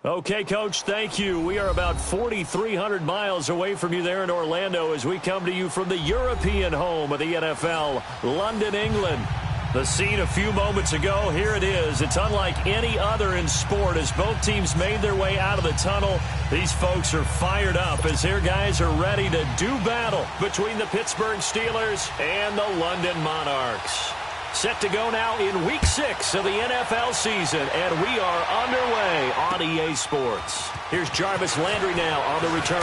Okay, Coach, thank you. We are about 4,300 miles away from you there in Orlando as we come to you from the European home of the NFL, London, England. The scene a few moments ago, here it is. It's unlike any other in sport as both teams made their way out of the tunnel. These folks are fired up as their guys are ready to do battle between the Pittsburgh Steelers and the London Monarchs. Set to go now in Week 6 of the NFL season, and we are underway on EA Sports. Here's Jarvis Landry now on the return.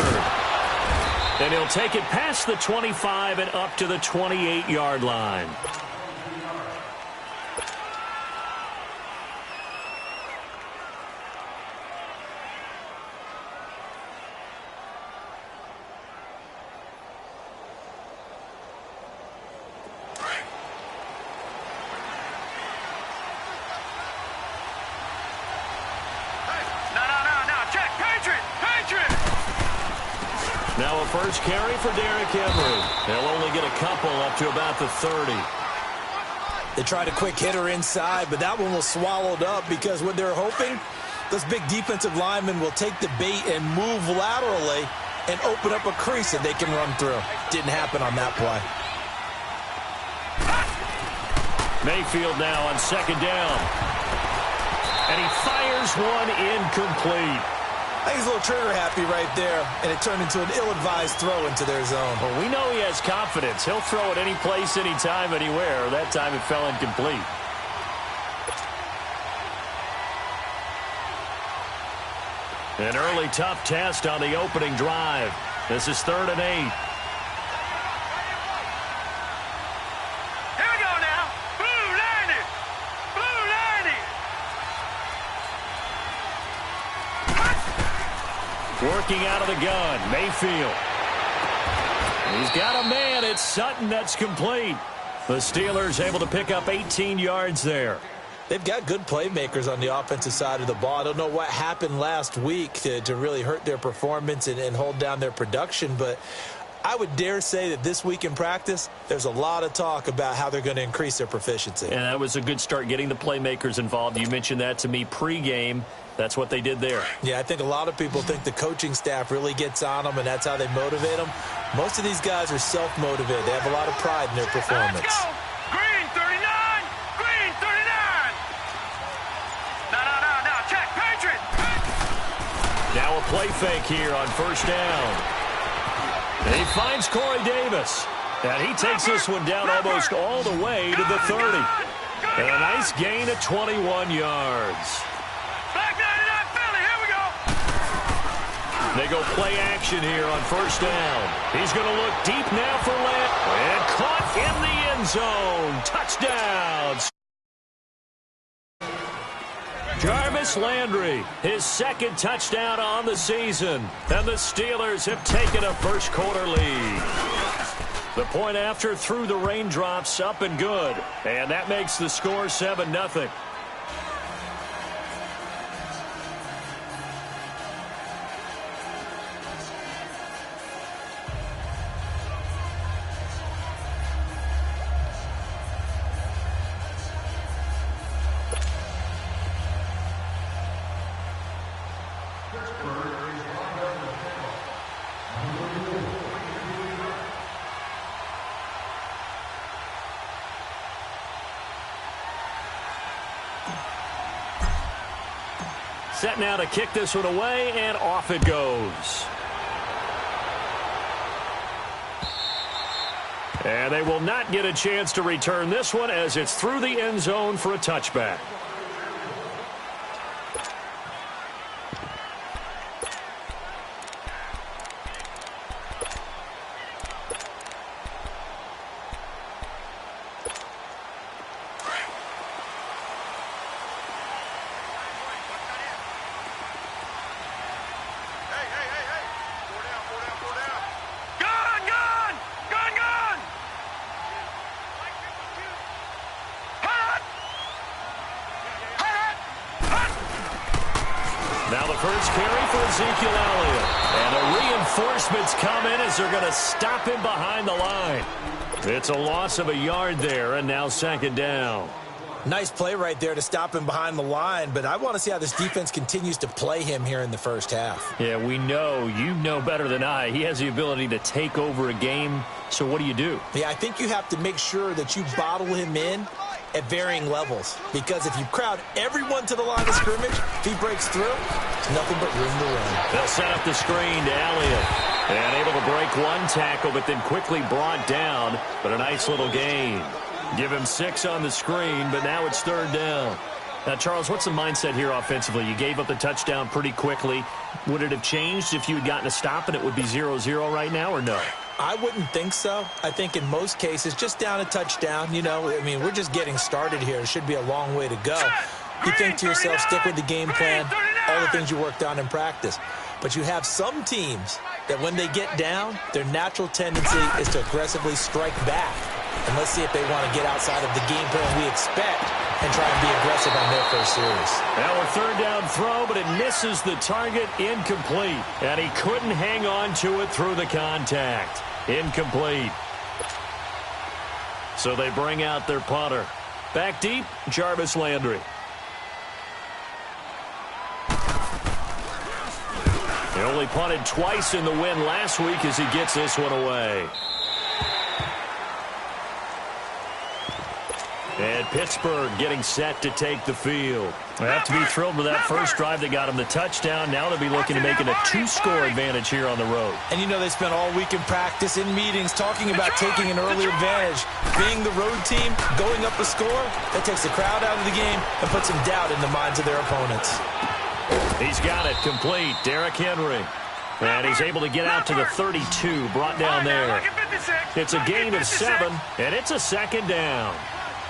And he'll take it past the 25 and up to the 28-yard line. Now a first carry for Derrick Henry. They'll only get a couple up to about the 30. They tried a quick hitter inside, but that one was swallowed up because what they're hoping, those big defensive linemen will take the bait and move laterally and open up a crease that they can run through. Didn't happen on that play. Mayfield now on second down. And he fires one incomplete. I think he's a little trigger happy right there, and it turned into an ill-advised throw into their zone. Well, we know he has confidence. He'll throw it any place, anytime, anywhere. That time it fell incomplete. An early tough test on the opening drive. This is 3rd and 8. Working out of the gun, Mayfield. He's got a man. It's Sutton that's complete. The Steelers able to pick up 18 yards there. They've got good playmakers on the offensive side of the ball. I don't know what happened last week to really hurt their performance and hold down their production, but I would dare say that this week in practice, there's a lot of talk about how they're going to increase their proficiency. And that was a good start, getting the playmakers involved. You mentioned that to me pregame. That's what they did there. Yeah, I think a lot of people think the coaching staff really gets on them, and that's how they motivate them. Most of these guys are self-motivated. They have a lot of pride in their performance. Let's go! Green 39! Green 39! No, check, Patriot! Now a play fake here on first down. And he finds Corey Davis. And he takes this one down almost all the way to the 30. And a nice gain of 21 yards. They go play action here on first down. He's going to look deep now for Landry. And caught in the end zone. Touchdown. Jarvis Landry, his second touchdown on the season. And the Steelers have taken a first quarter lead. The point after through the raindrops, up and good. And that makes the score 7-0. Set now to kick this one away, and off it goes. And they will not get a chance to return this one as it's through the end zone for a touchback. Now the first carry for Ezekiel Elliott. And the reinforcements come in as they're going to stop him behind the line. It's a loss of a yard there, and now second down. Nice play right there to stop him behind the line, but I want to see how this defense continues to play him here in the first half. Yeah, we know. You know better than I. He has the ability to take over a game, so what do? Yeah, I think you have to make sure that you bottle him in at varying levels, because if you crowd everyone to the line of scrimmage, if he breaks through, there's nothing but room to run. They'll set up the screen to Elliott. And able to break one tackle, but then quickly brought down, but a nice little gain. Give him 6 on the screen, but now it's 3rd down. Now, Charles, what's the mindset here offensively? You gave up the touchdown pretty quickly. Would it have changed if you had gotten a stop and it would be 0-0 right now, or no? I wouldn't think so. I think in most cases, just down a touchdown, we're just getting started here. It should be a long way to go. You think to yourself, stick with the game plan, all the things you worked on in practice. But you have some teams that when they get down, their natural tendency is to aggressively strike back. And let's see if they want to get outside of the game plan we expect and try and be aggressive on their first series. Now a 3rd down throw, but it misses the target, incomplete. And he couldn't hang on to it through the contact. Incomplete. So they bring out their punter. Back deep, Jarvis Landry. He only punted twice in the win last week as he gets this one away. And Pittsburgh getting set to take the field. They have to be thrilled with that first drive that got him the touchdown. Now they'll be looking to make it a 2-score advantage here on the road. And they spent all week in practice, in meetings, talking about taking an early advantage. Being the road team, going up a score, that takes the crowd out of the game and puts some doubt in the minds of their opponents. He's got it complete. Derrick Henry. And he's able to get out to the 32, brought down there. It's a gain of 7, and it's a 2nd down.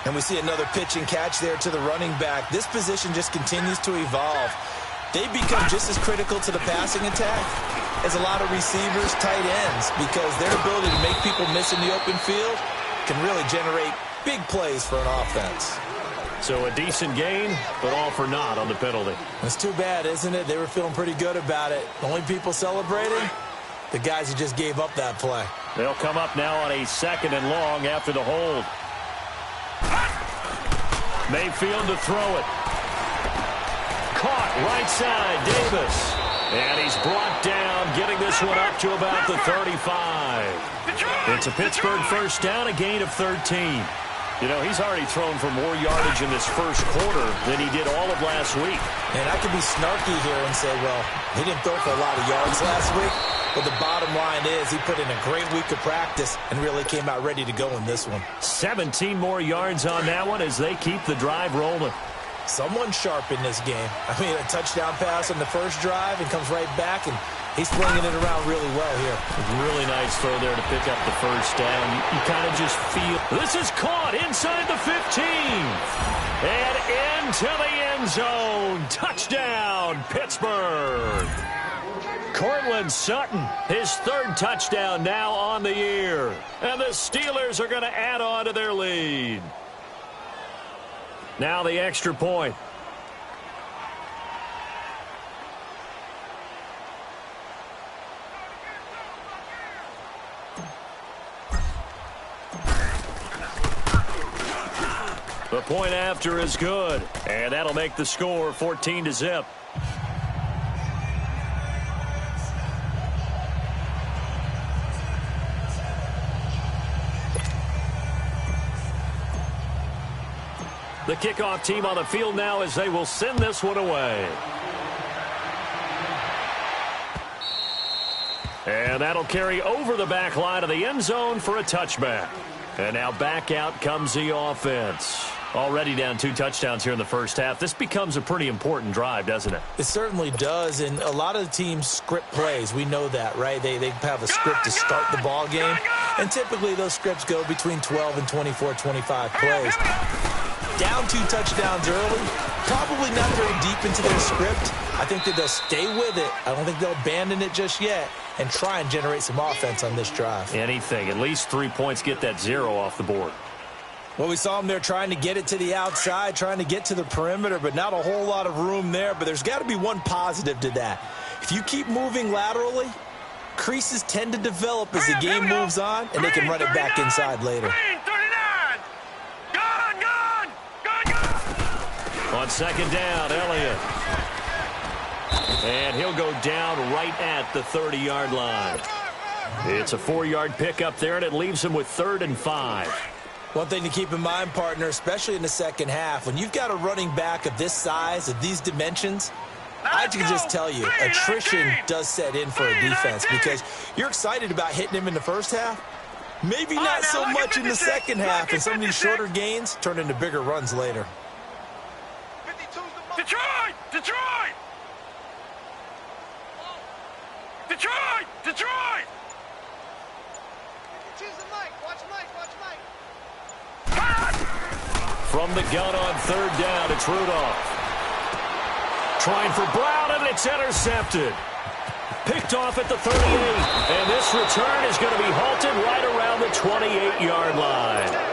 And we see another pitch and catch there to the running back. This position just continues to evolve. They become just as critical to the passing attack as a lot of receivers, tight ends, because their ability to make people miss in the open field can really generate big plays for an offense. So a decent gain, but all for naught on the penalty. It's too bad, isn't it? They were feeling pretty good about it. The only people celebrating, the guys who just gave up that play. They'll come up now on a 2nd and long after the hold. Mayfield to throw it. Caught right side, Davis. And he's brought down, getting this one up to about the 35. It's a Pittsburgh first down, a gain of 13. He's already thrown for more yardage in this first quarter than he did all of last week. And I could be snarky here and say, well, he didn't throw for a lot of yards last week. But the bottom line is he put in a great week of practice and really came out ready to go in this one. 17 more yards on that one as they keep the drive rolling. Someone sharp in this game. A touchdown pass on the first drive and comes right back, and he's flinging it around really well here. Really nice throw there to pick up the first down. You kind of just feel this is caught inside the 15. And into the end zone. Touchdown, Pittsburgh. Courtland Sutton, his 3rd touchdown now on the year. And the Steelers are going to add on to their lead. Now the extra point. The point after is good. And that'll make the score 14-0. The kickoff team on the field now as they will send this one away. And that'll carry over the back line of the end zone for a touchback. And now back out comes the offense. Already down 2 touchdowns here in the first half. This becomes a pretty important drive, doesn't it? It certainly does, and a lot of the teams script plays. We know that, right? They have a script to start the ball game, and typically those scripts go between 12 and 24, 25 plays. Down 2 touchdowns early, probably not very deep into their script. I think that they'll stay with it. I don't think they'll abandon it just yet and try and generate some offense on this drive. Anything. At least 3 points, get that 0 off the board. Well, we saw them there trying to get it to the outside, trying to get to the perimeter, but not a whole lot of room there. But there's got to be one positive to that. If you keep moving laterally, creases tend to develop as the game moves on, and they can run it back inside later. Green 39. Gone. On second down, Elliott. And he'll go down right at the 30-yard line. It's a 4-yard pickup there, and it leaves him with 3rd and 5. One thing to keep in mind, partner, especially in the second half, when you've got a running back of this size, of these dimensions, I can just tell you, attrition does set in for a defense because you're excited about hitting him in the first half. Maybe not so much in the second half, and some of these shorter gains turn into bigger runs later. Detroit! Detroit! Detroit! Detroit! Watch Mike. From the gun on 3rd down, it's Rudolph. Trying for Brown, and it's intercepted. Picked off at the 38, and this return is going to be halted right around the 28-yard line.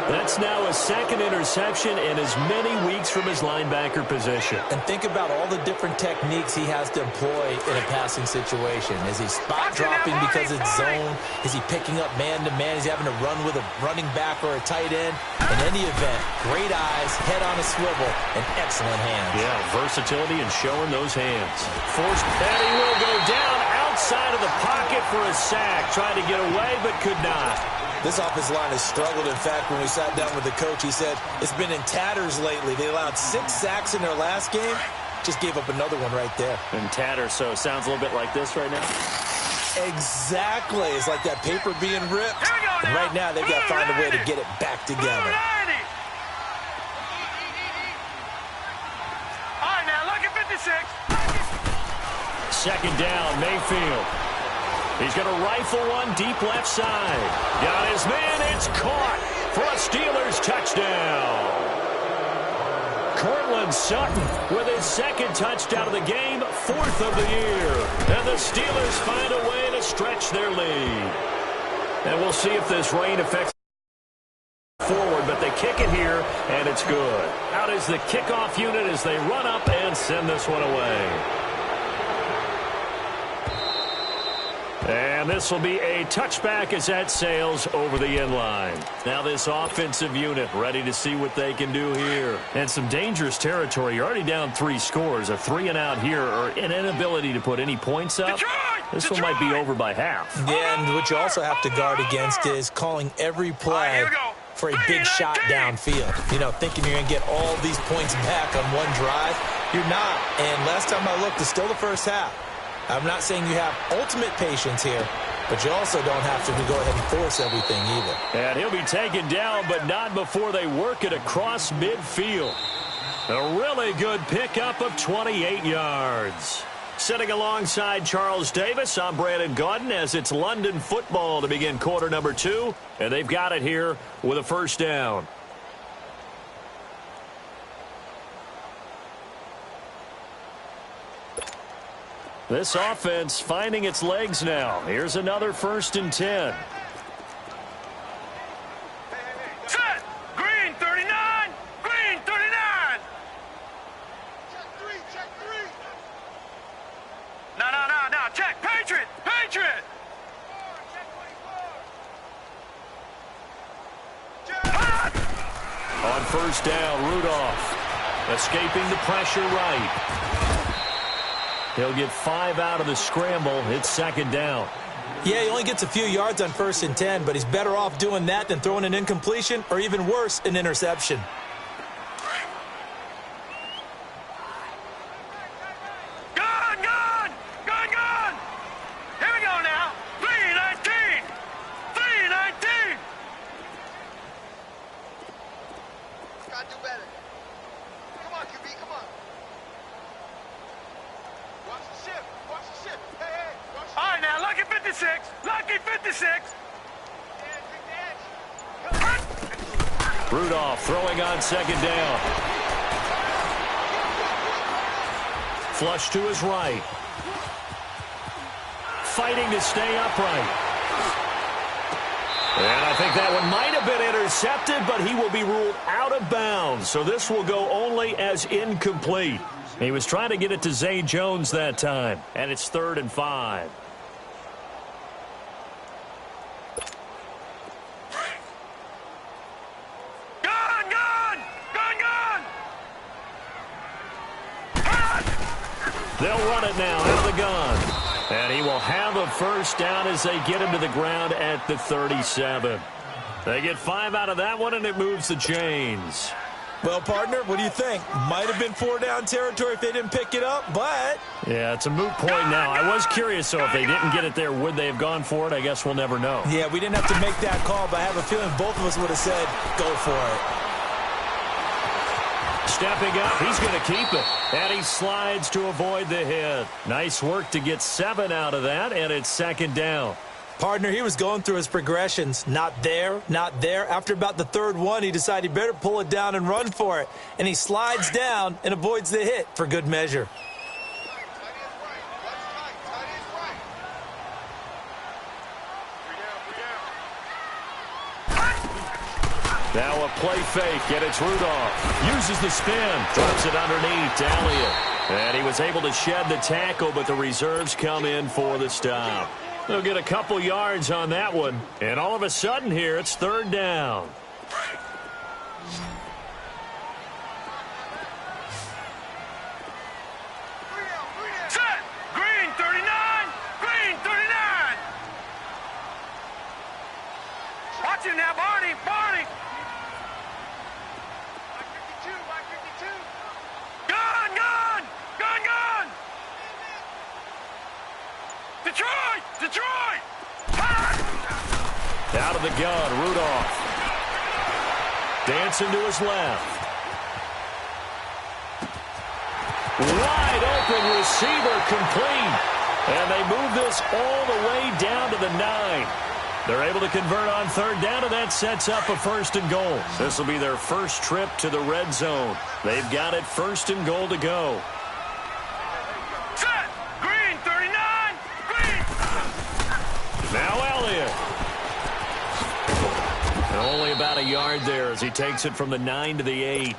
That's now a 2nd interception in as many weeks from his linebacker position. And think about all the different techniques he has to employ in a passing situation. Is he spot dropping because it's zone? Is he picking up man-to-man? Is he having to run with a running back or a tight end? In any event, great eyes, head on a swivel, and excellent hands. Yeah, versatility and showing those hands. Forced Petty will go down outside of the pocket for a sack. Tried to get away, but could not. This offensive line has struggled. In fact, when we sat down with the coach, he said it's been in tatters lately. They allowed 6 sacks in their last game. Just gave up another one right there. In tatters, so it sounds a little bit like this right now. Exactly. It's like that paper being ripped. And right now, they've got to find a way to get it back together. All right, now, look at 56. Second down, Mayfield. He's going to rifle one deep left side. Got his man. It's caught for a Steelers touchdown. Cortland Sutton with his 2nd touchdown of the game, 4th of the year. And the Steelers find a way to stretch their lead. And we'll see if this rain affects forward, but they kick it here, and it's good. Out is the kickoff unit as they run up and send this one away. And this will be a touchback as that sails over the end line. Now this offensive unit ready to see what they can do here. And some dangerous territory. You're already down 3 scores. A 3-and-out here or an inability to put any points up. This one might be over by half. Yeah, and what you also have to guard against is calling every play for a big shot downfield. You know, thinking you're going to get all these points back on one drive. You're not. And last time I looked, it's still the first half. I'm not saying you have ultimate patience here, but you also don't have to go ahead and force everything either. And he'll be taken down, but not before they work it across midfield. A really good pickup of 28 yards. Sitting alongside Charles Davis, I'm Brandon Gaudin as it's London football to begin quarter number 2, and they've got it here with a first down. This offense finding its legs now. Here's another 1st and 10. Set! Green 39! Green 39! Check 3. No. Check. Patriot! Patriot! On 1st down, Rudolph escaping the pressure right. He'll get 5 out of the scramble. It's 2nd down. Yeah, he only gets a few yards on 1st and 10, but he's better off doing that than throwing an incompletion or even worse, an interception. Gun! Here we go now. 319! 319! Gotta do better. Come on, QB, come on. Watch the ship. Hey, watch the All right, now, lucky 56. Lucky 56. Rudolph throwing on 2nd down. Flush to his right. Fighting to stay upright. And I think that one might have been intercepted, but he will be ruled out of bounds. So this will go only as incomplete. He was trying to get it to Zay Jones that time. And it's 3rd and 5. Gun! They'll run it now out of the gun. And he will have a first down as they get him to the ground at the 37. They get 5 out of that one, and it moves the chains. Well, partner, what do you think? Might have been 4-down territory if they didn't pick it up, but... Yeah, it's a moot point now. I was curious, so if they didn't get it there, would they have gone for it? I guess we'll never know. Yeah, we didn't have to make that call, but I have a feeling both of us would have said, go for it. Stepping up, he's going to keep it. And he slides to avoid the hit. Nice work to get 7 out of that, and it's second down. Partner, he was going through his progressions. Not there, not there. After about the third one, he decided he better pull it down and run for it. And he slides down and avoids the hit for good measure. Now a play fake, and it's Rudolph. Uses the spin, drops it underneath to Elliott. And he was able to shed the tackle, but the reserves come in for the stop. They'll get a couple yards on that one. And all of a sudden here, it's third down. Set. Green 39. Green 39. Watch it now, Barney. Barney. Mike 52. Gun, gun. Gun, gun. Detroit. Detroit. Out of the gun, Rudolph. Dancing to his left. Wide open receiver complete. And they move this all the way down to the 9. They're able to convert on third down, and that sets up a first and goal. This will be their first trip to the red zone. They've got it first and goal to go. Set. Green 39. Green. Now Elliott. And only about a yard there as he takes it from the 9 to the 8.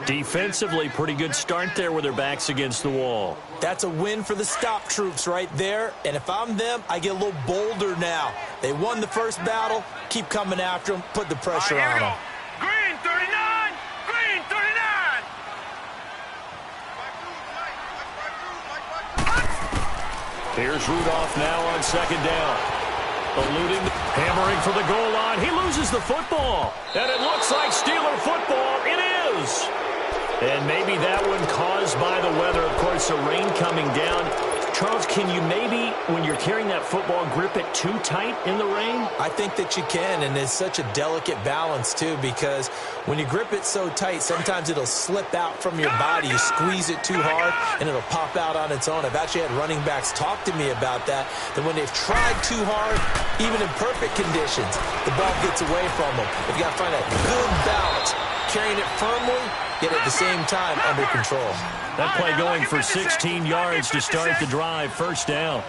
Defensively, pretty good start there with their backs against the wall. That's a win for the stop troops right there. And if I'm them, I get a little bolder now. They won the first battle. Keep coming after them. Put the pressure All right, here on we them. go. Green 39. Green 39. Here's Rudolph now on second down. Eluding, hammering for the goal line. He loses the football. And it looks like Steeler football. It is. And maybe that one caused by the weather. Of course, the rain coming down. Charles, can you maybe, when you're carrying that football, grip it too tight in the rain? I think that you can, and it's such a delicate balance, too, because when you grip it so tight, sometimes it'll slip out from your body. You squeeze it too hard, and it'll pop out on its own. I've actually had running backs talk to me about that when they've tried too hard, even in perfect conditions, the ball gets away from them. They've got to find a good balance, carrying it firmly, yet at the same time under control. That play going for 16 yards to start the drive. First down.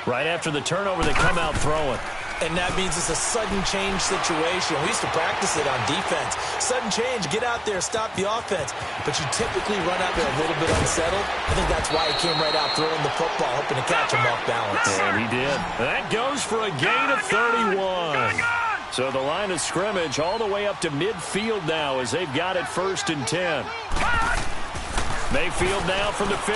Right after the turnover, they come out throwing. And that means it's a sudden change situation. We used to practice it on defense. Sudden change, get out there, stop the offense. But you typically run out there a little bit unsettled. I think that's why he came right out throwing the football, hoping to catch him off balance. And he did. That goes for a gain of 31. So the line of scrimmage all the way up to midfield now as they've got it first and 10. Mayfield now from the 50.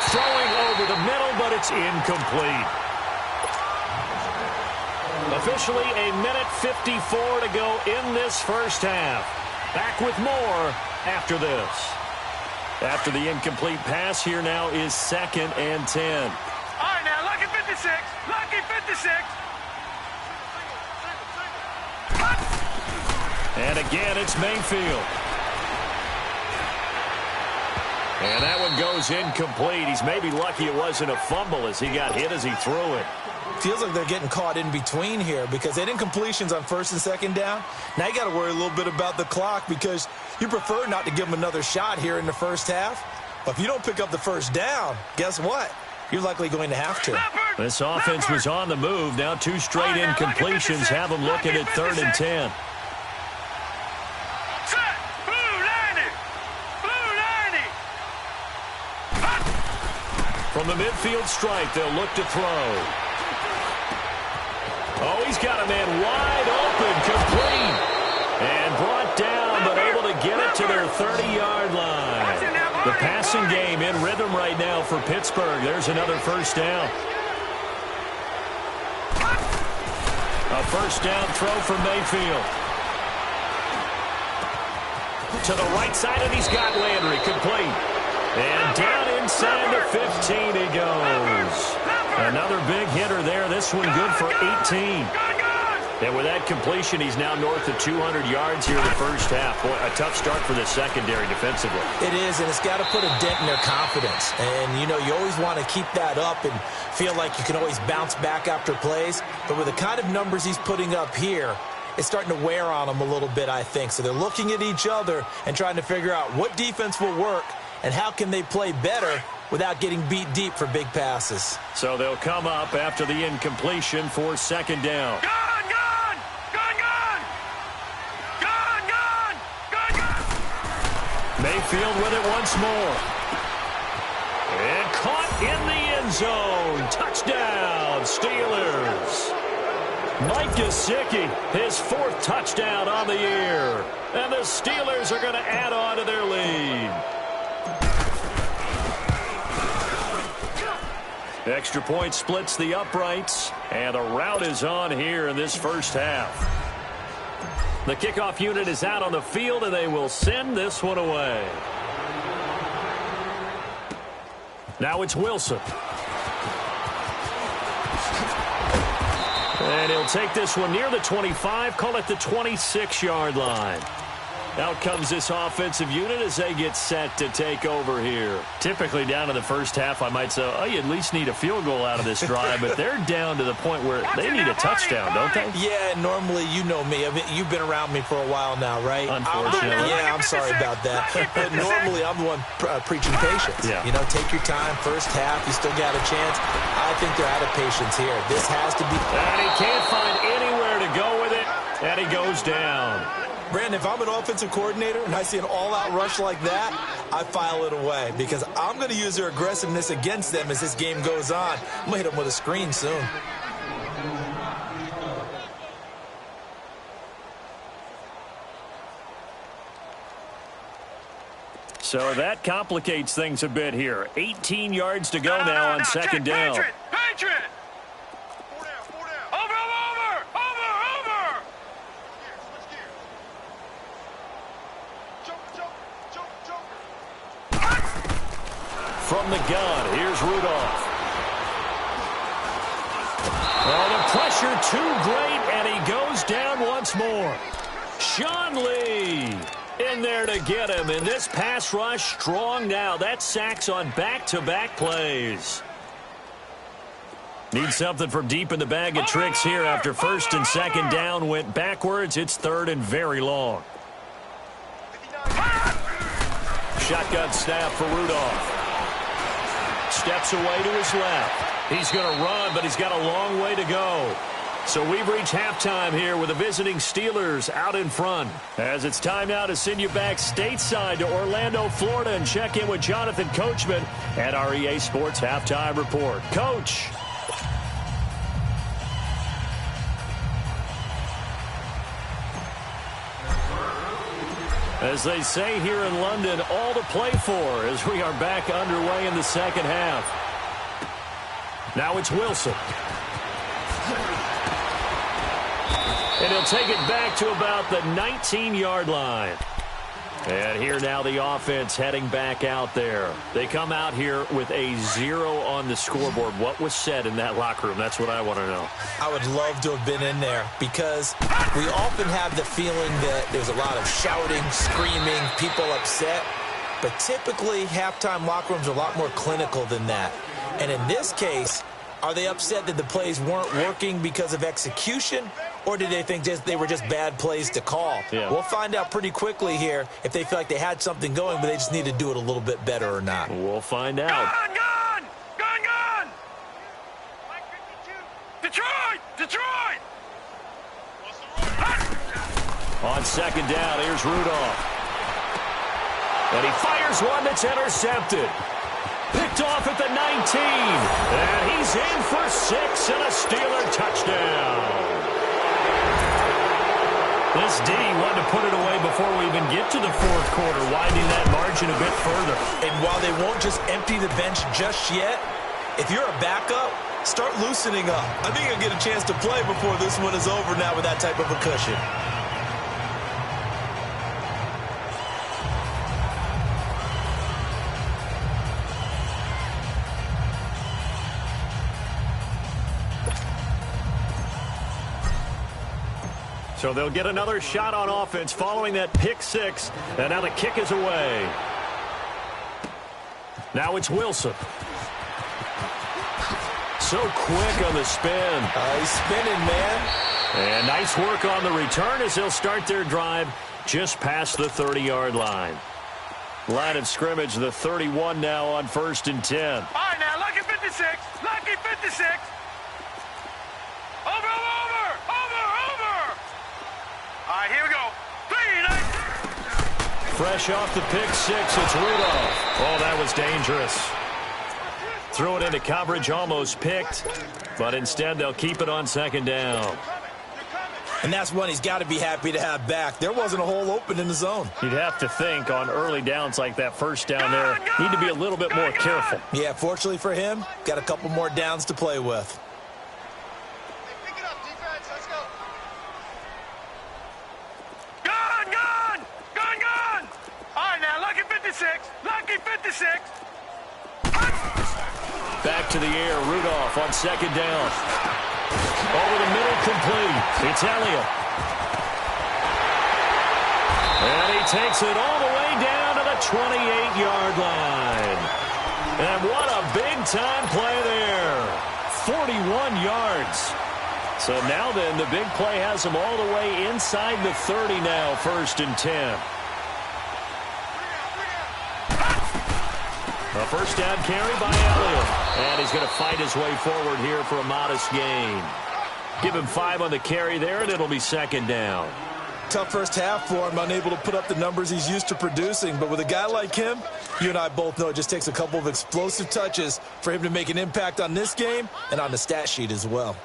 Throwing over the middle, but it's incomplete. Officially a minute 54 to go in this first half. Back with more after this. After the incomplete pass, here now is second and 10. All right, now, lucky 56. Lucky 56. And again, it's Mayfield. And that one goes incomplete. He's maybe lucky it wasn't a fumble as he got hit as he threw it. Feels like they're getting caught in between here because they didn't completions on first and second down. Now you got to worry a little bit about the clock because you prefer not to give them another shot here in the first half. But if you don't pick up the first down, guess what? You're likely going to have to. This offense was on the move. Now 2 straight incompletions have them looking at third and 10. Set. Blue 90. Blue 90. From the midfield stripe, they'll look to throw. Oh, he's got a man wide open, complete. And brought down 30-yard line. The passing game in rhythm right now for Pittsburgh. There's another first down. A first down throw for Mayfield. To the right side, and he's got Landry complete. And down inside the 15 he goes. Another big hitter there. This one good for 18. And with that completion, he's now north of 200 yards here in the first half. Boy, a tough start for the secondary defensively. It is, and it's got to put a dent in their confidence. And, you know, you always want to keep that up and feel like you can always bounce back after plays. But with the kind of numbers he's putting up here, it's starting to wear on them a little bit, I think. So they're looking at each other and trying to figure out what defense will work and how can they play better without getting beat deep for big passes. So they'll come up after the incompletion for second down. Mayfield with it once more. And caught in the end zone. Touchdown, Steelers. Mike Gesicki, his 4th touchdown on the year. And the Steelers are going to add on to their lead. Extra point splits the uprights. And a rout is on here in this first half. The kickoff unit is out on the field, and they will send this one away. Now it's Wilson. And he'll take this one near the 25, call it the 26-yard line. Out comes this offensive unit as they get set to take over here. Typically down in the first half, I might say, oh, you at least need a field goal out of this drive, but they're down to the point where they need a touchdown, don't they? Yeah, normally, you know me. I mean, you've been around me for a while now, right? Unfortunately. Yeah, I'm sorry about that. But normally, I'm the one preaching patience. Yeah. You know, take your time. First half, you still got a chance. I think they're out of patience here. This has to be... And he can't find anywhere to go with it, and he goes down. Brandon, if I'm an offensive coordinator and I see an all-out rush like that, I file it away because I'm going to use their aggressiveness against them as this game goes on. I'm going to hit them with a screen soon. So that complicates things a bit here. 18 yards to go now on second down. Patriot! Over! From the gun, here's Rudolph. Oh, the pressure too great, and he goes down once more. Sean Lee in there to get him, and this pass rush strong now. That's sacks on back-to-back plays. Need something from deep in the bag of tricks here after first and second down went backwards. It's third and very long. Shotgun snap for Rudolph. Steps away to his left. He's going to run, but he's got a long way to go. So we've reached halftime here with the visiting Steelers out in front. As it's time now to send you back stateside to Orlando, Florida, and check in with Jonathan Coachman at our EA Sports Halftime Report. Coach. As they say here in London, all to play for as we are back underway in the second half. Now it's Wilson. And he'll take it back to about the 19-yard line. And here now the offense heading back out there. They come out here with a 0 on the scoreboard. What was said in that locker room? That's what I want to know. I would love to have been in there because we often have the feeling that there's a lot of shouting, screaming, people upset. But typically, halftime locker rooms are a lot more clinical than that. And in this case, are they upset that the plays weren't working because of execution? Or did they think they were just bad plays to call? Yeah. We'll find out pretty quickly here if they feel like they had something going, but they just need to do it a little bit better or not. We'll find out. Gun! Detroit! On second down, here's Rudolph. And he fires one that's intercepted. Picked off at the 19. And he's in for 6 and a Steeler touchdown. This D wanted to put it away before we even get to the fourth quarter, widening that margin a bit further. And while they won't just empty the bench just yet, if you're a backup, start loosening up. I think you'll get a chance to play before this one is over now with that type of a cushion. So they'll get another shot on offense following that pick six. And now the kick is away. Now it's Wilson. So quick on the spin. He's spinning, man. And nice work on the return as they'll start their drive just past the 30-yard line. Line of scrimmage, the 31 now on 1st and 10. All right, now, lucky 56. Lucky 56. Over. All right, here we go. 3, nice. Fresh off the pick six, it's Rudolph. Oh, that was dangerous. Threw it into coverage, almost picked, but instead they'll keep it on 2nd down. And that's one he's got to be happy to have back. There wasn't a hole open in the zone. You'd have to think on early downs like that first down there, need to be a little bit more careful. Yeah, fortunately for him, got a couple more downs to play with. Pick it up, defense. Let's go. Gun. All right, now, lucky 56. Lucky 56. Back to the air, Rudolph on 2nd down. Over the middle, complete. It's Elliott. And he takes it all the way down to the 28-yard line. And what a big-time play there. 41 yards. So now then, the big play has him all the way inside the 30 now, 1st and 10. A first down carry by Elliott. And he's going to fight his way forward here for a modest gain. Give him 5 on the carry there, and it'll be 2nd down. Tough first half for him, unable to put up the numbers he's used to producing. But with a guy like him, you and I both know it just takes a couple of explosive touches for him to make an impact on this game and on the stat sheet as well.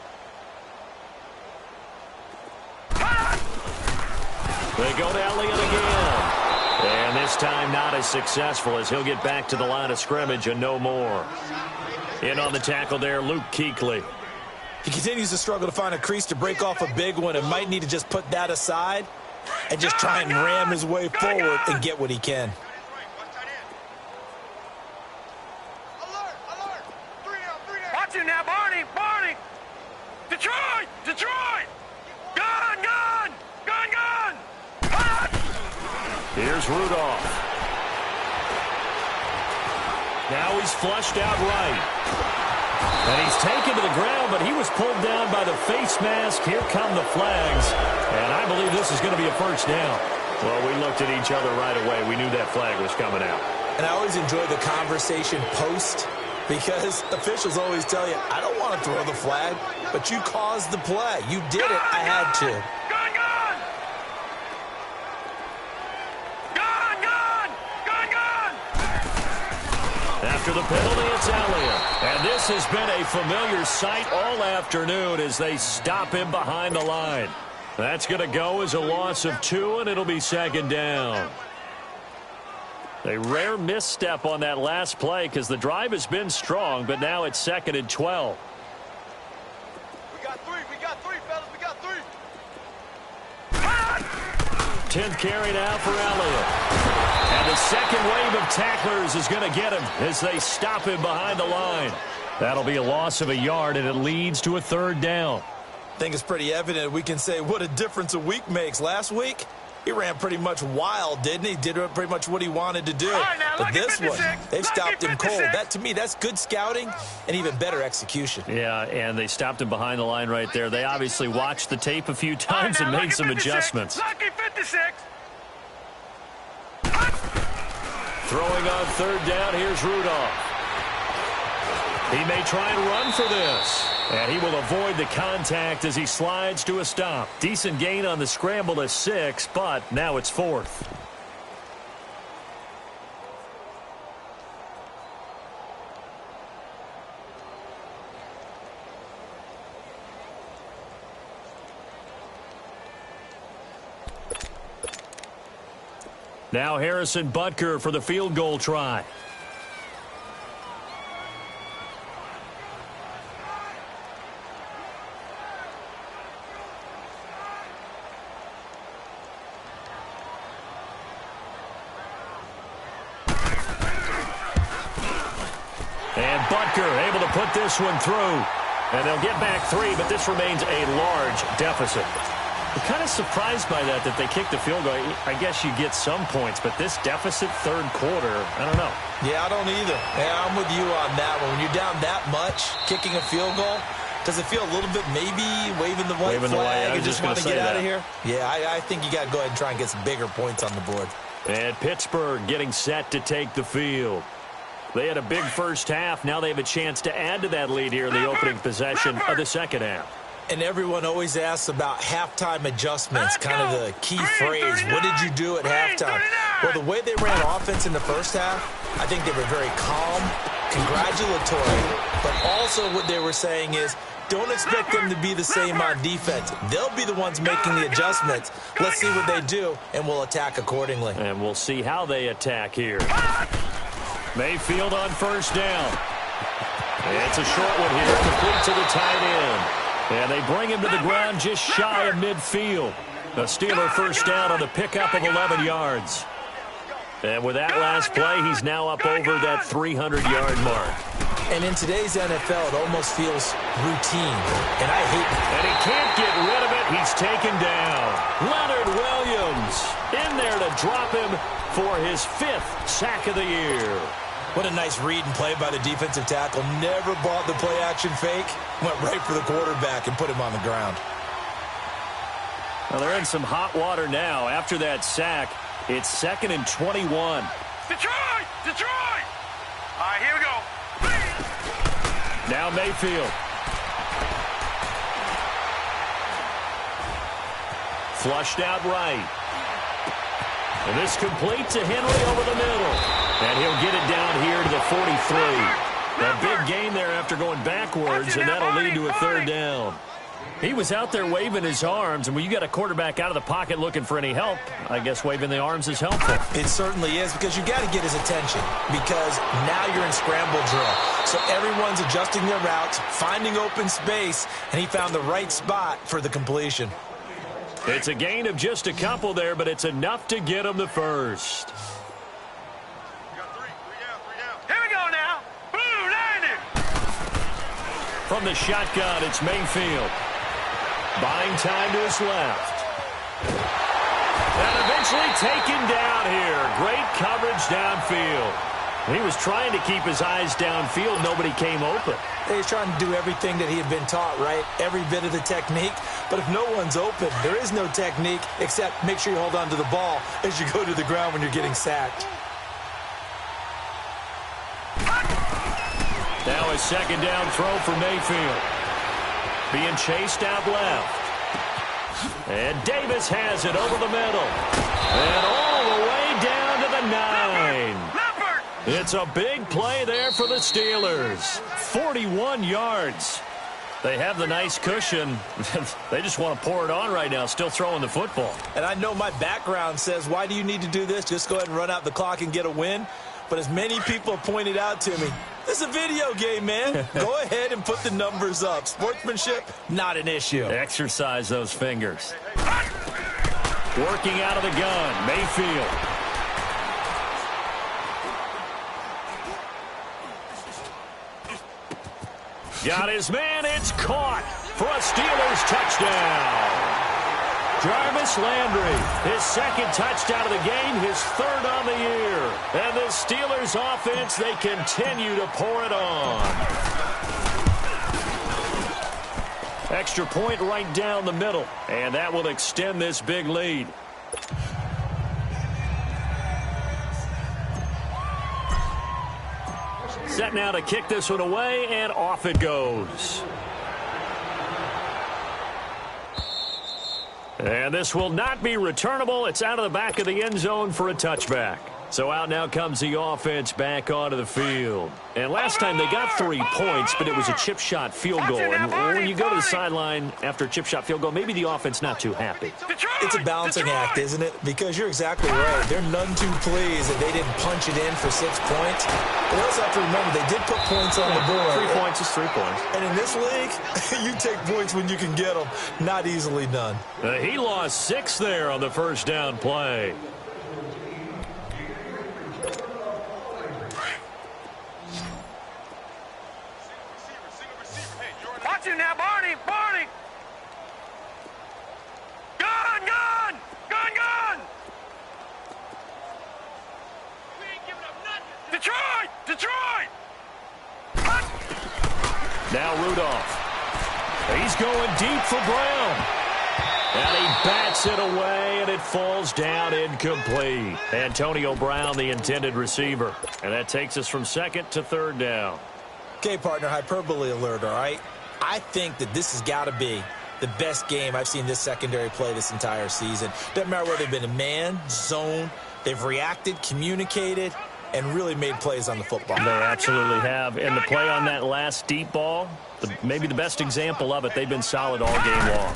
They go to Elliott again. And this time not as successful as he'll get back to the line of scrimmage and no more. In on the tackle there, Luke Kuechly. He continues to struggle to find a crease to break off a big one and might need to just put that aside and just try and ram his way forward and get what he can. Alert. 3 down. Watch him now, Barney. Detroit. Gun. Here's Rudolph. Now he's flushed out right. And he's taken to the ground, but he was pulled down by the face mask. Here come the flags. And I believe this is going to be a first down. Well, we looked at each other right away. We knew that flag was coming out. And I always enjoy the conversation post because officials always tell you, I don't want to throw the flag, but you caused the play. You did it. I had to. Gun. After the penalty, it's Elliott. And this has been a familiar sight all afternoon as they stop him behind the line. That's going to go as a loss of 2, and it'll be 2nd down. A rare misstep on that last play because the drive has been strong, but now it's 2nd and 12. We got three, fellas. We got 3. 10th carry now for Elliott. And the second wave of tacklers is going to get him as they stop him behind the line. That'll be a loss of a yard, and it leads to a 3rd down. I think it's pretty evident we can say what a difference a week makes. Last week, he ran pretty much wild, didn't he? Did pretty much what he wanted to do. Right, now, but this 56. one, they've stopped him 56. cold. That, to me, that's good scouting and even better execution. Yeah, and they stopped him behind the line right there. They obviously watched the tape a few times and made some adjustments. Lucky 56. Throwing on 3rd down, here's Rudolph. He may try and run for this. And he will avoid the contact as he slides to a stop. Decent gain on the scramble to 6, but now it's 4th. Now Harrison Butker for the field goal try. And Butker able to put this one through. And they'll get back 3, but this remains a large deficit. I'm kind of surprised by that they kicked the field goal. I guess you get some points, but this deficit third quarter, I don't know. Yeah, I don't either. Yeah, I'm with you on that one. When you're down that much, kicking a field goal, does it feel a little bit maybe waving the white flag and just want to get out of here? Yeah, I think you got to go ahead and try and get some bigger points on the board. And Pittsburgh getting set to take the field. They had a big first half. Now they have a chance to add to that lead here in the opening possession of the second half. And everyone always asks about halftime adjustments, kind of the key phrase. What did you do at halftime? Well, the way they ran offense in the first half, I think they were very calm, congratulatory, but also what they were saying is, don't expect them to be the same on defense. They'll be the ones making the adjustments. Let's see what they do, and we'll attack accordingly. And we'll see how they attack here. Mayfield on first down. It's a short one here, complete to the tight end. And they bring him to the ground just shy of midfield. A Steeler first down on the pickup of 11 yards. And with that last play, he's now up over that 300-yard mark. And in today's NFL, it almost feels routine. And I hate it. And he can't get rid of it. He's taken down. Leonard Williams in there to drop him for his 5th sack of the year. What a nice read and play by the defensive tackle. Never bought the play-action fake. Went right for the quarterback and put him on the ground. Well, they're in some hot water now. After that sack, it's 2nd and 21. Detroit! Detroit! All right, here we go. Now Mayfield. Flushed out right. And this complete to Henry over the middle. And he'll get it down here to the 43. A big gain there after going backwards, and that'll lead to a third down. He was out there waving his arms, and when you got a quarterback out of the pocket looking for any help, I guess waving the arms is helpful. It certainly is, because you got to get his attention, because now you're in scramble drill. So everyone's adjusting their routes, finding open space, and he found the right spot for the completion. It's a gain of just a couple there, but it's enough to get him the first. Here we go now. Blue 90. From the shotgun, it's Mayfield. Buying time to his left. And eventually taken down here. Great coverage downfield. He was trying to keep his eyes downfield. Nobody came open. He's trying to do everything that he had been taught, right? Every bit of the technique. But if no one's open, there is no technique except make sure you hold on to the ball as you go to the ground when you're getting sacked. Now a second down throw for Mayfield. Being chased out left. And Davis has it over the middle. And all the way down to the 9. It's a big play there for the Steelers. 41 yards. They have the nice cushion. They just want to pour it on right now, still throwing the football. And I know my background says, why do you need to do this? Just go ahead and run out the clock and get a win. But as many people pointed out to me, this is a video game, man. Go ahead and put the numbers up. Sportsmanship, not an issue. Exercise those fingers. Working out of the gun, Mayfield. Got his man, it's caught for a Steelers touchdown. Jarvis Landry, his 2nd touchdown of the game, his 3rd on the year. And the Steelers offense, they continue to pour it on. Extra point right down the middle, and that will extend this big lead. Set now to kick this one away, and off it goes. And this will not be returnable. It's out of the back of the end zone for a touchback. So out now comes the offense back onto the field. And last time they got 3 points, but it was a chip shot field goal. And when you go to the sideline after a chip shot field goal, maybe the offense not too happy. It's a balancing act, isn't it? Because you're exactly right. They're none too pleased that they didn't punch it in for 6 points. But also have to remember they did put points on the board. 3 points is 3 points. And in this league, you take points when you can get them. Not easily done. He lost 6 there on the first down play. Watch him now, Barney! Barney! Gun! Gun! Gun! Gun! We ain't giving up nothing! Detroit! Detroit! Now Rudolph. He's going deep for Brown. And he bats it away, and it falls down incomplete. Antonio Brown, the intended receiver. And that takes us from 2nd to 3rd down. Okay, partner, hyperbole alert, all right? I think that this has got to be the best game I've seen this secondary play this entire season. Doesn't matter whether they've been in man, zone, they've reacted, communicated, and really made plays on the football. They absolutely have. And the play on that last deep ball, maybe the best example of it, they've been solid all game long.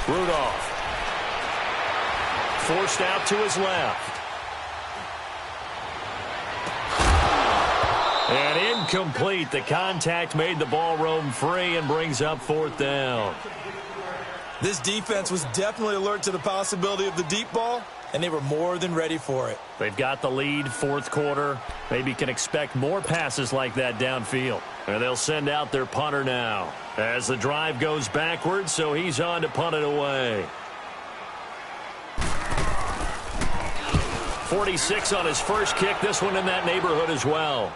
Rudolph. Forced out to his left. And incomplete. The contact made the ball roam free and brings up 4th down. This defense was definitely alert to the possibility of the deep ball, and they were more than ready for it. They've got the lead, 4th quarter. Maybe can expect more passes like that downfield. And they'll send out their punter now as the drive goes backwards, so he's on to punt it away. 46 on his first kick. This one in that neighborhood as well.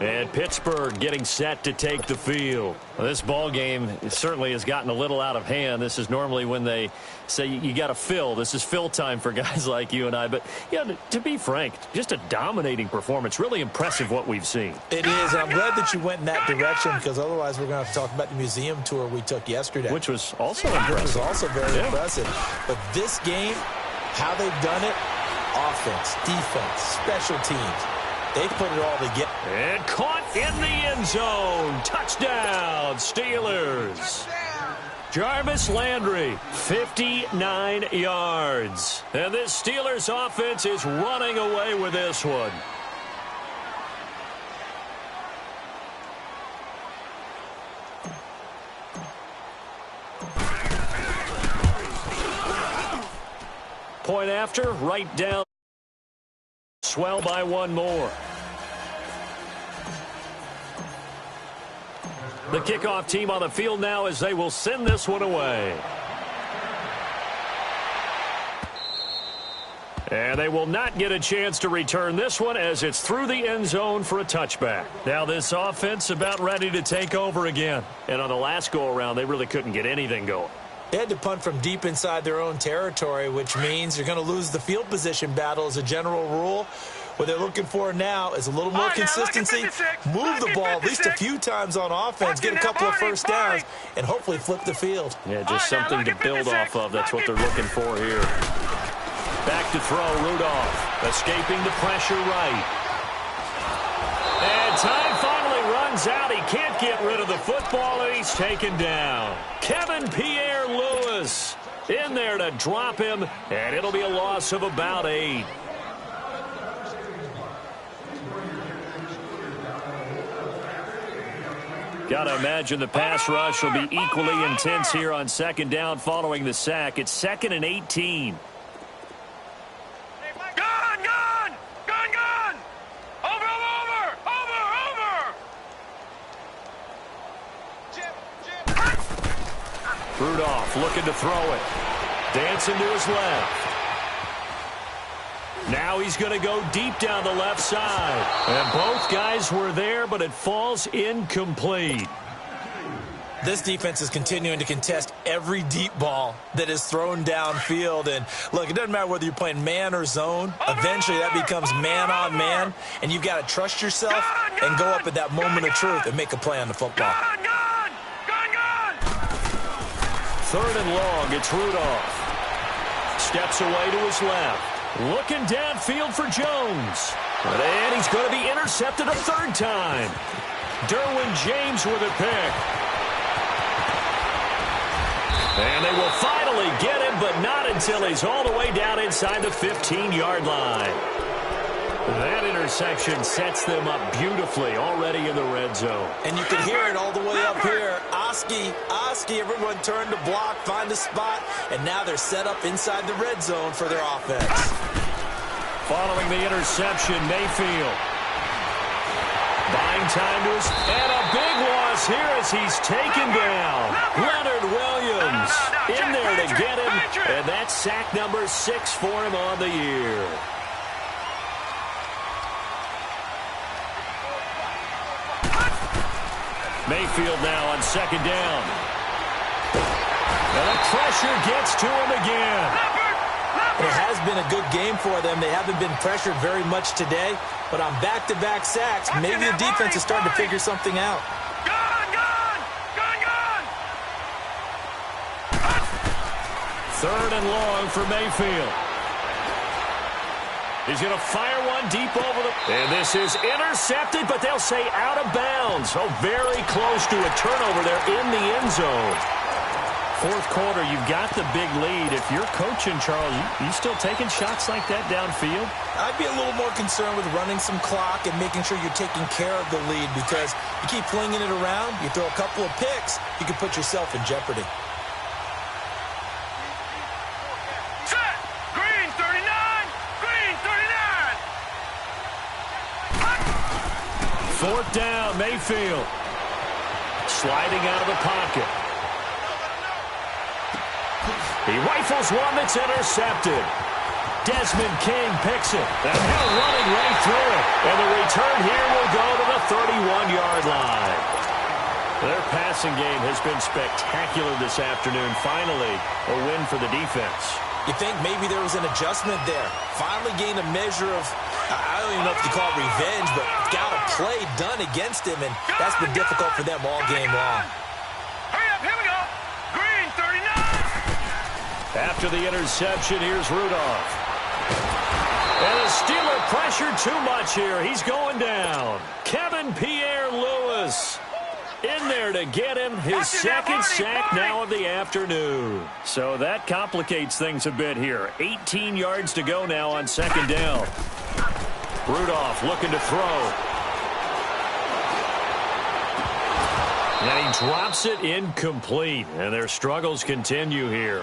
And Pittsburgh getting set to take the field. Well, this ball game certainly has gotten a little out of hand. This is normally when they say you got to fill. This is fill time for guys like you and I. But, yeah, to be frank, just a dominating performance. Really impressive what we've seen. It is, and I'm glad that you went in that direction because otherwise we're going to have to talk about the museum tour we took yesterday. Which was also impressive. Which was also very impressive. But this game, how they've done it, offense, defense, special teams. They put it all together. And caught in the end zone. Touchdown, Steelers. Jarvis Landry, 59 yards. And this Steelers offense is running away with this one. Point after, right down. Swell by 1 more. The kickoff team on the field now as they will send this one away. And they will not get a chance to return this one as it's through the end zone for a touchback. Now this offense about ready to take over again. And on the last go-around, they really couldn't get anything going. They had to punt from deep inside their own territory, which means you're going to lose the field position battle as a general rule. What they're looking for now is a little more consistency, move the ball at least a few times on offense, get a couple of first downs, and hopefully flip the field. Yeah, just something to build off of. That's what they're looking for here. Back to throw, Rudolph, escaping the pressure right. And time finally runs out. He can't get rid of the football, and he's taken down. Kevin Pierre-Louis in there to drop him, and it'll be a loss of about 8. Got to imagine the pass rush will be equally intense here on 2nd down following the sack. It's 2nd and 18. Gun! Gun! Gun! Gun! Over! Over! Over! Over! Rudolph looking to throw it. Dancing to his left. Now he's going to go deep down the left side. And both guys were there, but it falls incomplete. This defense is continuing to contest every deep ball that is thrown downfield. And, look, it doesn't matter whether you're playing man or zone. Eventually that becomes man on man, and you've got to trust yourself and go up at that moment of truth and make a play on the football. Gun! Gun! Gun! Gun! 3rd and long, it's Rudolph. steps away to his left. Looking downfield for Jones. And he's going to be intercepted a third time. Derwin James with a pick. And they will finally get him, but not until he's all the way down inside the 15-yard line. That interception sets them up beautifully already in the red zone. And you can hear it all the way up here. Oski, everyone turned to block, find a spot, and now they're set up inside the red zone for their offense. Following the interception, Mayfield. Buying time to his, and a big loss here as he's taken down. Leonard Williams in there to get him, and that's sack number 6 for him on the year. Mayfield now on second down. And the pressure gets to him again. It has been a good game for them. They haven't been pressured very much today, but on back-to-back sacks, maybe the defense is starting to figure something out. Third and long for Mayfield. He's going to fire one deep over the... And this is intercepted, but they'll say out of bounds. Oh, very close to a turnover there in the end zone. Fourth quarter, you've got the big lead. If you're coaching, Charles, you still taking shots like that downfield? I'd be a little more concerned with running some clock and making sure you're taking care of the lead, because you keep flinging it around, you throw a couple of picks, you can put yourself in jeopardy. Set! Green 39! Green 39! Fourth down, Mayfield. Sliding out of the pocket. He rifles one that's intercepted. Desmond King picks it. And he'll running right through it. And the return here will go to the 31-yard line. Their passing game has been spectacular this afternoon. Finally, a win for the defense. You think maybe there was an adjustment there. Finally gained a measure of, I don't even know if you call it revenge, but got a play done against him, and that's been difficult for them all game long. Hurry up, here we go! Green 39! After the interception, here's Rudolph. And the Steeler pressure too much here. He's going down. Kevin Pierre-Louis in there to get him his second sack now of the afternoon. So that complicates things a bit here. 18 yards to go now on second down. Rudolph looking to throw. And he drops it incomplete. And their struggles continue here.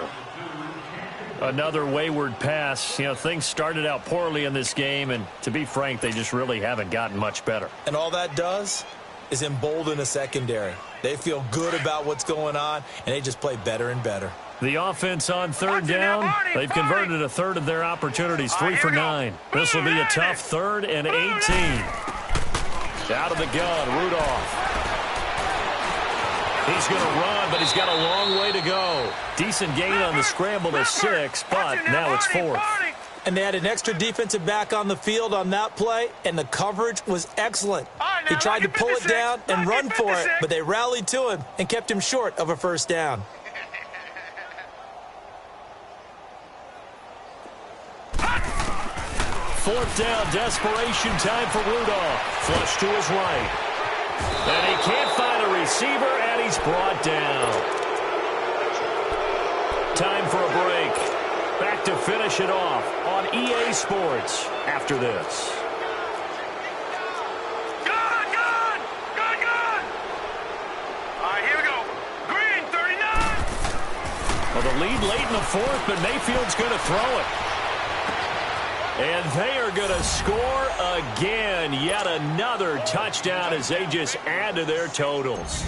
Another wayward pass. You know, things started out poorly in this game, and to be frank, they just really haven't gotten much better. And all that does is embolden a secondary. They feel good about what's going on, and they just play better and better. The offense on third down, they've converted a third of their opportunities, 3 for 9. This will be a tough 3rd and 18. Out of the gun, Rudolph. He's going to run, but he's got a long way to go. Decent gain on the scramble to 6, but now it's 4th. And they had an extra defensive back on the field on that play, and the coverage was excellent. He tried to pull it down and run for it, but they rallied to him and kept him short of a first down. Fourth down, desperation time for Rudolph. Flush to his right. And he can't find a receiver, and he's brought down. Time for a break. Back to finish it off on EA Sports after this. Gun! All right, here we go. Green 39! Well, the lead late in the 4th, but Mayfield's going to throw it. And they are going to score again. Yet another touchdown as they just add to their totals.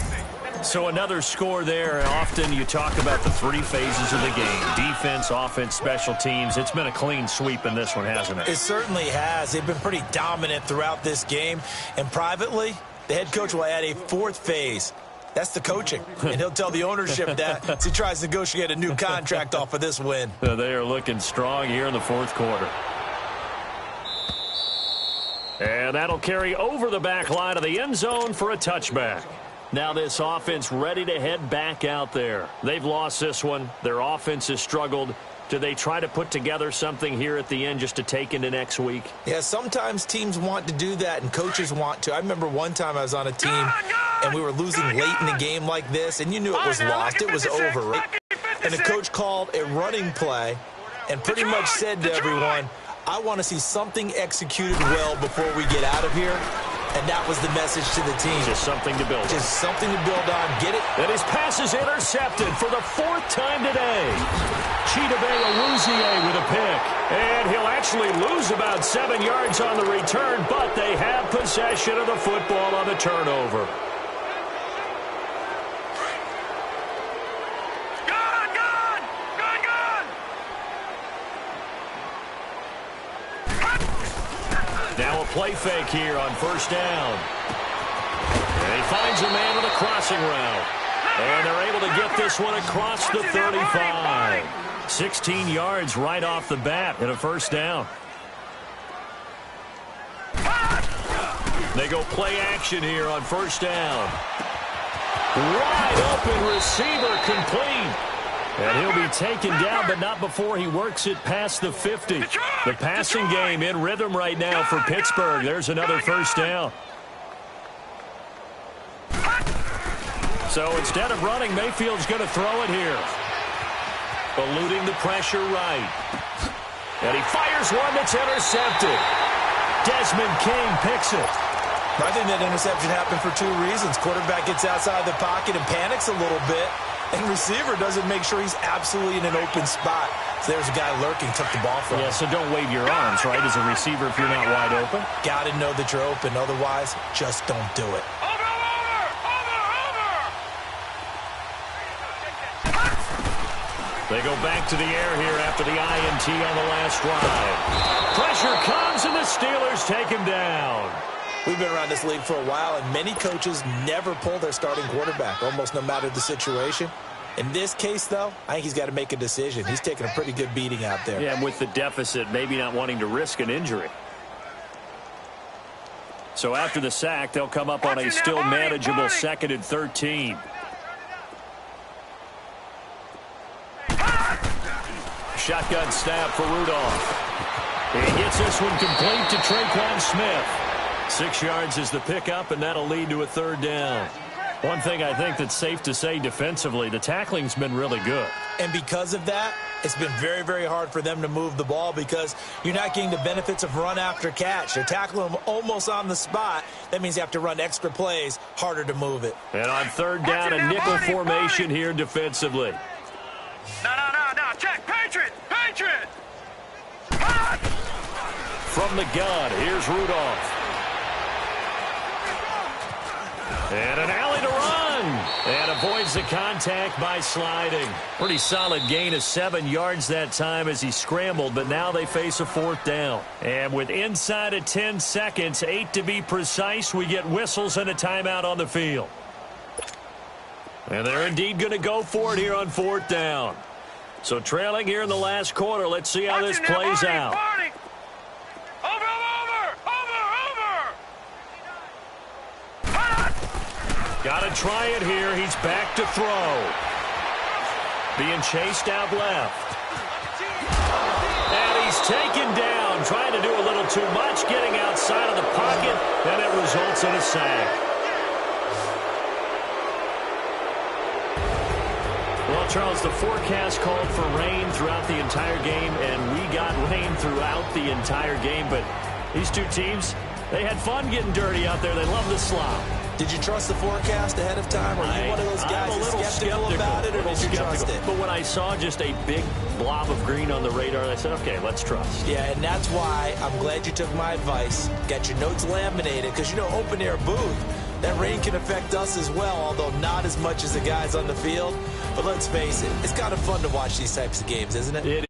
So another score there. Often you talk about the 3 phases of the game. Defense, offense, special teams. It's been a clean sweep in this one, hasn't it? It certainly has. They've been pretty dominant throughout this game. And privately, the head coach will add a 4th phase. That's the coaching. And he'll tell the ownership that as he tries to negotiate a new contract off of this win. So they are looking strong here in the 4th quarter. And that'll carry over the back line of the end zone for a touchback. Now this offense ready to head back out there. They've lost this one. Their offense has struggled. Do they try to put together something here at the end just to take into next week? Yeah, sometimes teams want to do that and coaches want to. I remember one time I was on a team and we were losing late in the game like this, and you knew it was lost. It was over, right? And the coach called a running play and pretty much said to everyone, I want to see something executed well before we get out of here. And that was the message to the team. Just something to build on. Just something to build on. Get it? And his pass is intercepted for the 4th time today. Chidobe Awuzie with a pick. And he'll actually lose about 7 yards on the return, but they have possession of the football on the turnover. Now a play fake here on first down. And he finds a man with a crossing route. And they're able to get this one across the 35. 16 yards right off the bat and a first down. They go play action here on first down. Wide open receiver complete. And he'll be taken down, but not before he works it past the 50. The passing game in rhythm right now for Pittsburgh. There's another first down. So instead of running, Mayfield's going to throw it here. Eluding the pressure right. And he fires one that's intercepted. Desmond King picks it. I think that interception happened for 2 reasons. Quarterback gets outside the pocket and panics a little bit. And receiver doesn't make sure he's absolutely in an open spot. So there's a guy lurking, took the ball from him. Yeah, so don't wave your arms, right, as a receiver if you're not wide open. Got to know that you're open. Otherwise, just don't do it. They go back to the air here after the INT on the last drive. Pressure comes, and the Steelers take him down. We've been around this league for a while, and many coaches never pull their starting quarterback, almost no matter the situation. In this case, though, I think he's got to make a decision. He's taking a pretty good beating out there. Yeah, and with the deficit, maybe not wanting to risk an injury. So after the sack, they'll come up on a still manageable 2nd and 13. Shotgun snap for Rudolph. He gets this one complete to Tre'Quan Smith. 6 yards is the pickup, and that'll lead to a 3rd down. One thing I think that's safe to say defensively, the tackling's been really good. And because of that, it's been very, very hard for them to move the ball because you're not getting the benefits of run after catch. They're tackling them almost on the spot. That means you have to run extra plays, harder to move it. And on 3rd down, a nickel formation here defensively. No. Check. Patriot. From the gun, here's Rudolph. And an alley to run. And avoids the contact by sliding. Pretty solid gain of 7 yards that time as he scrambled, but now they face a 4th down. And with inside of 10 seconds, 8 to be precise, we get whistles and a timeout on the field. And they're indeed going to go for it here on 4th down. So trailing here in the last quarter, let's see how this plays out. Over. Got to try it here. He's back to throw. Being chased out left. And he's taken down, trying to do a little too much, getting outside of the pocket, and it results in a sack. Well, Charles, the forecast called for rain throughout the entire game, and we got rain throughout the entire game. But these two teams, they had fun getting dirty out there. They love the slop. Did you trust the forecast ahead of time? Or are you one of those guys I'm a little skeptical about it, or did you trust it? But when I saw just a big blob of green on the radar, I said, okay, let's trust. Yeah, and that's why I'm glad you took my advice. Got your notes laminated, because, you know, open-air booth, that rain can affect us as well, although not as much as the guys on the field. But let's face it, it's kind of fun to watch these types of games, isn't it?